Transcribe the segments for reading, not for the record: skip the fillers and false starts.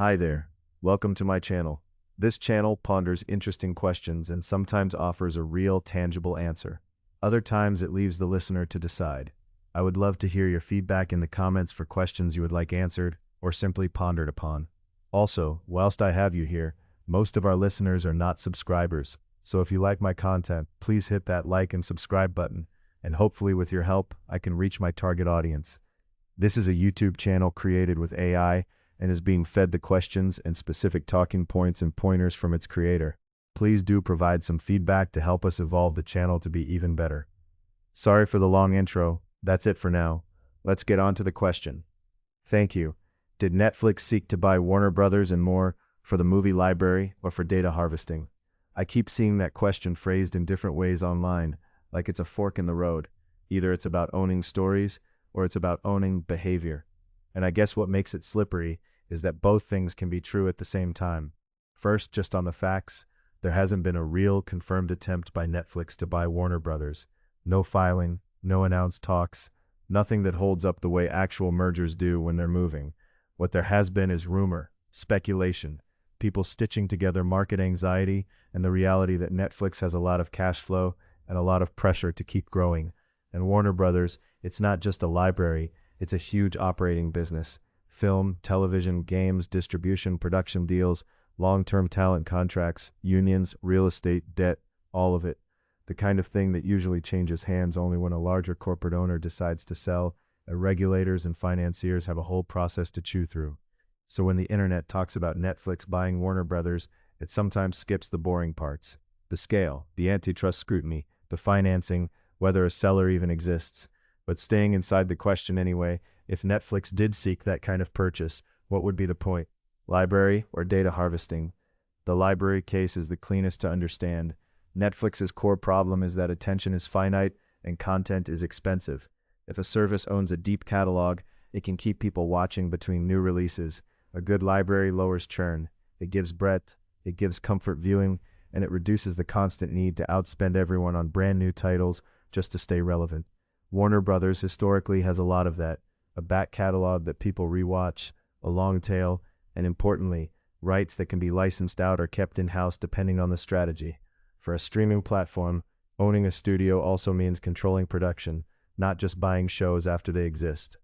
Hi there. Welcome to my channel. This channel ponders interesting questions and sometimes offers a real, tangible answer. Other times it leaves the listener to decide. I would love to hear your feedback in the comments for questions you would like answered or simply pondered upon. Also, whilst I have you here, most of our listeners are not subscribers, so if you like my content, please hit that like and subscribe button, and hopefully with your help, I can reach my target audience. This is a YouTube channel created with AI and is being fed the questions and specific talking points and pointers from its creator. Please do provide some feedback to help us evolve the channel to be even better. Sorry for the long intro, that's it for now. Let's get on to the question. Thank you. Did Netflix seek to buy Warner Brothers and more for the movie library or for data harvesting? I keep seeing that question phrased in different ways online, like it's a fork in the road. Either it's about owning stories or it's about owning behavior. And I guess what makes it slippery is that both things can be true at the same time. First, just on the facts, there hasn't been a real confirmed attempt by Netflix to buy Warner Brothers. No filing, no announced talks, nothing that holds up the way actual mergers do when they're moving. What there has been is rumor, speculation, people stitching together market anxiety and the reality that Netflix has a lot of cash flow and a lot of pressure to keep growing. And Warner Brothers, it's not just a library, it's a huge operating business. Film, television, games, distribution, production deals, long-term talent contracts, unions, real estate, debt, all of it. The kind of thing that usually changes hands only when a larger corporate owner decides to sell, and regulators and financiers have a whole process to chew through. So when the internet talks about Netflix buying Warner Brothers, it sometimes skips the boring parts. The scale, the antitrust scrutiny, the financing, whether a seller even exists. But staying inside the question anyway, if Netflix did seek that kind of purchase, what would be the point? Library or data harvesting? The library case is the cleanest to understand. Netflix's core problem is that attention is finite and content is expensive. If a service owns a deep catalog, it can keep people watching between new releases. A good library lowers churn. It gives breadth, it gives comfort viewing, and it reduces the constant need to outspend everyone on brand new titles just to stay relevant. Warner Brothers historically has a lot of that. A back catalog that people rewatch, a long tail, and importantly, rights that can be licensed out or kept in-house depending on the strategy. For a streaming platform, owning a studio also means controlling production, not just buying shows after they exist.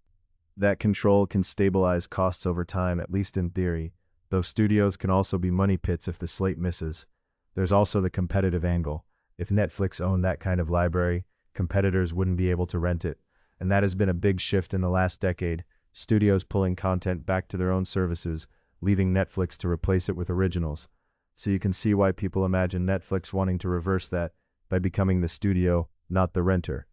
That control can stabilize costs over time, at least in theory, though studios can also be money pits if the slate misses. There's also the competitive angle. If Netflix owned that kind of library, competitors wouldn't be able to rent it. And that has been a big shift in the last decade, studios pulling content back to their own services, leaving Netflix to replace it with originals. So you can see why people imagine Netflix wanting to reverse that by becoming the studio, not the renter.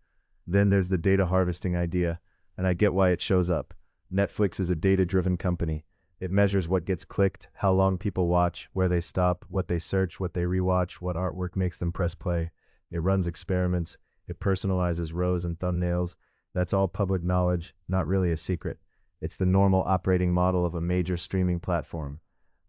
Then there's the data harvesting idea, and I get why it shows up. Netflix is a data-driven company. It measures what gets clicked, how long people watch, where they stop, what they search, what they rewatch, what artwork makes them press play. It runs experiments, it personalizes rows and thumbnails. That's all public knowledge, not really a secret. It's the normal operating model of a major streaming platform.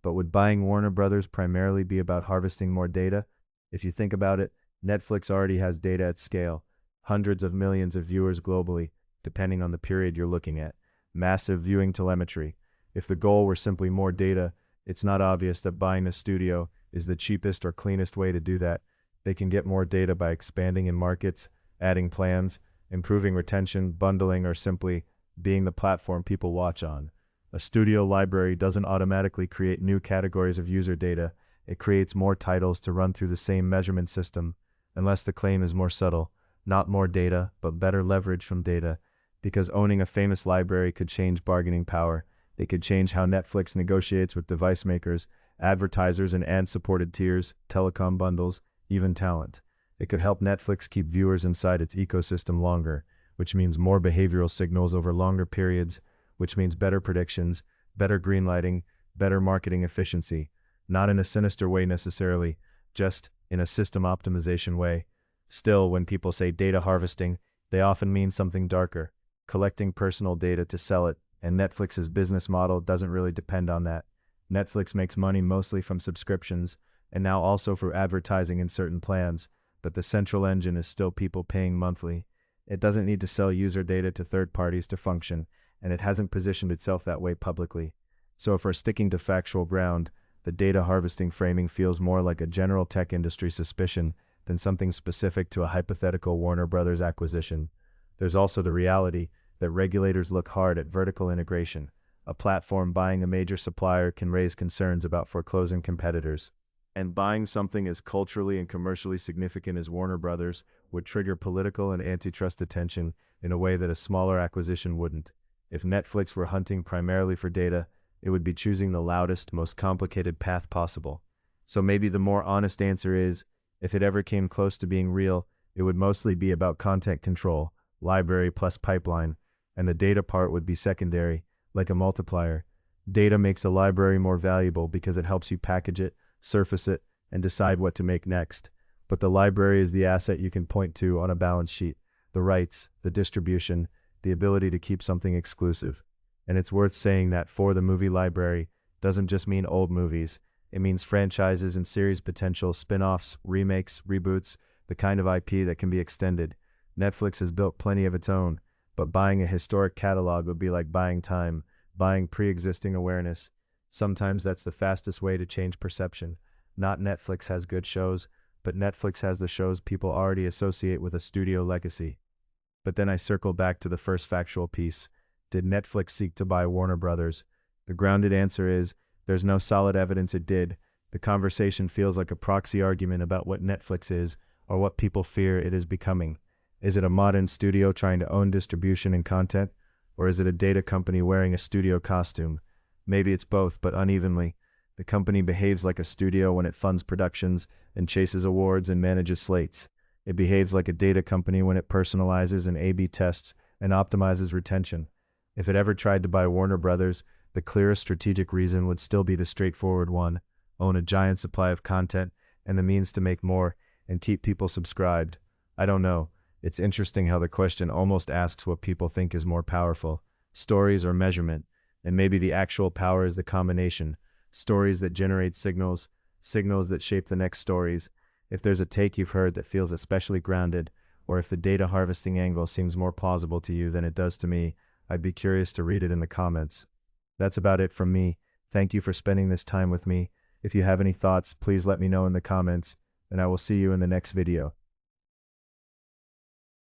But would buying Warner Brothers primarily be about harvesting more data? If you think about it, Netflix already has data at scale. Hundreds of millions of viewers globally, depending on the period you're looking at. Massive viewing telemetry. If the goal were simply more data, it's not obvious that buying a studio is the cheapest or cleanest way to do that. They can get more data by expanding in markets, adding plans, improving retention, bundling, or simply being the platform people watch on. A studio library doesn't automatically create new categories of user data. It creates more titles to run through the same measurement system, unless the claim is more subtle. Not more data, but better leverage from data. Because owning a famous library could change bargaining power. It could change how Netflix negotiates with device makers, advertisers and ad-supported tiers, telecom bundles, even talent. It could help Netflix keep viewers inside its ecosystem longer, which means more behavioral signals over longer periods, which means better predictions, better greenlighting, better marketing efficiency. Not in a sinister way necessarily, just in a system optimization way. Still, when people say data harvesting, they often mean something darker, collecting personal data to sell it, and Netflix's business model doesn't really depend on that. Netflix makes money mostly from subscriptions, and now also for advertising in certain plans, but the central engine is still people paying monthly. It doesn't need to sell user data to third parties to function, and it hasn't positioned itself that way publicly. So if we're sticking to factual ground, the data harvesting framing feels more like a general tech industry suspicion than something specific to a hypothetical Warner Brothers acquisition. There's also the reality that regulators look hard at vertical integration. A platform buying a major supplier can raise concerns about foreclosing competitors. And buying something as culturally and commercially significant as Warner Brothers would trigger political and antitrust attention in a way that a smaller acquisition wouldn't. If Netflix were hunting primarily for data, it would be choosing the loudest, most complicated path possible. So maybe the more honest answer is, if it ever came close to being real, it would mostly be about content control, library plus pipeline, and the data part would be secondary, like a multiplier. Data makes a library more valuable because it helps you package it, surface it, and decide what to make next. But the library is the asset you can point to on a balance sheet, the rights, the distribution, the ability to keep something exclusive. And it's worth saying that for the movie library doesn't just mean old movies. It means franchises and series potential, spin-offs, remakes, reboots, the kind of IP that can be extended. Netflix has built plenty of its own, but buying a historic catalog would be like buying time, buying pre-existing awareness. Sometimes that's the fastest way to change perception. Not Netflix has good shows, but Netflix has the shows people already associate with a studio legacy. But then I circle back to the first factual piece. Did Netflix seek to buy Warner Brothers? The grounded answer is, there's no solid evidence it did. The conversation feels like a proxy argument about what Netflix is, or what people fear it is becoming. Is it a modern studio trying to own distribution and content? Or is it a data company wearing a studio costume? Maybe it's both, but unevenly. The company behaves like a studio when it funds productions and chases awards and manages slates. It behaves like a data company when it personalizes and A/B tests and optimizes retention. If it ever tried to buy Warner Brothers, the clearest strategic reason would still be the straightforward one: own a giant supply of content and the means to make more and keep people subscribed. I don't know. It's interesting how the question almost asks what people think is more powerful, stories or measurement, and maybe the actual power is the combination. Stories that generate signals, signals that shape the next stories. If there's a take you've heard that feels especially grounded, or if the data harvesting angle seems more plausible to you than it does to me, I'd be curious to read it in the comments. That's about it from me. Thank you for spending this time with me. If you have any thoughts, please let me know in the comments, and I will see you in the next video.